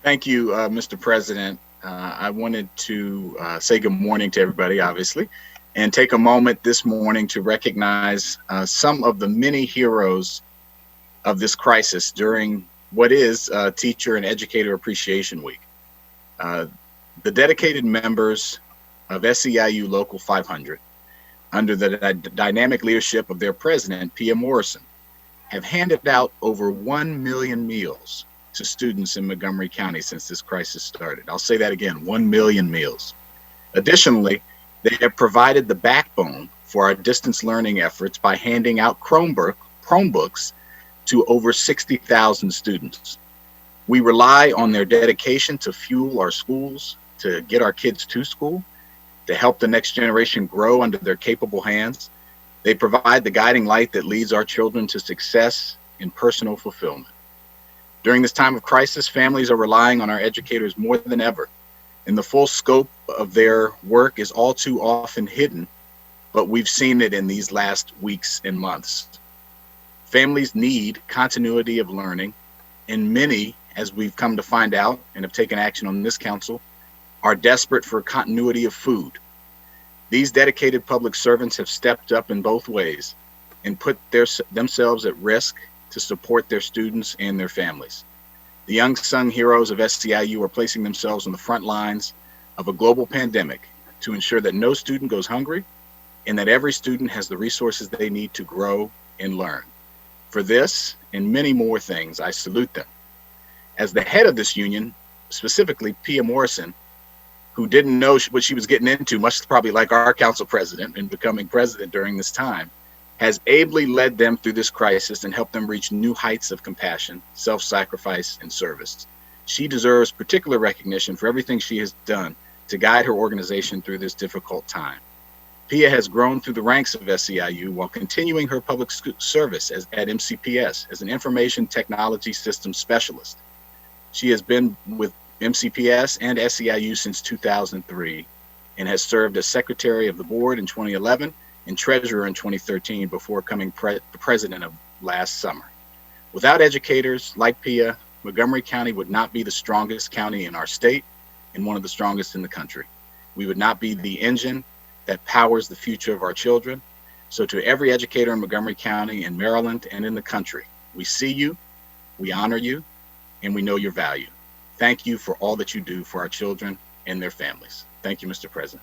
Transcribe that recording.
Thank you, Mr. President. I wanted to say good morning to everybody, obviously, and take a moment this morning to recognize some of the many heroes of this crisis during what is Teacher and Educator Appreciation Week. Uh, the dedicated members of SEIU Local 500, under the dynamic leadership of their president, Pia Morrison, have handed out over 1 million meals to students in Montgomery County since this crisis started. I'll say that again, 1 million meals. Additionally, they have provided the backbone for our distance learning efforts by handing out Chromebooks to over 60,000 students. We rely on their dedication to fuel our schools, to get our kids to school, to help the next generation grow under their capable hands. They provide the guiding light that leads our children to success and personal fulfillment. During this time of crisis, families are relying on our educators more than ever, and the full scope of their work is all too often hidden, but we've seen it in these last weeks and months. Families need continuity of learning, and many, as we've come to find out and have taken action on this council, are desperate for continuity of food. These dedicated public servants have stepped up in both ways and put themselves at risk to support their students and their families. The unsung heroes of SEIU are placing themselves on the front lines of a global pandemic to ensure that no student goes hungry and that every student has the resources they need to grow and learn. For this and many more things, I salute them. As the head of this union, specifically Pia Morrison, who didn't know what she was getting into, much probably like our council president in becoming president during this time, has ably led them through this crisis and helped them reach new heights of compassion, self-sacrifice, and service. She deserves particular recognition for everything she has done to guide her organization through this difficult time. Pia has grown through the ranks of SEIU while continuing her public service at MCPS as an information technology systems specialist. She has been with MCPS and SEIU since 2003 and has served as secretary of the board in 2011 and treasurer in 2013 before becoming the president of last summer. Without educators like Pia, Montgomery County would not be the strongest county in our state and one of the strongest in the country. We would not be the engine that powers the future of our children. So to every educator in Montgomery County, in Maryland, and in the country, we see you, we honor you, and we know your value. Thank you for all that you do for our children and their families. Thank you, Mr. President.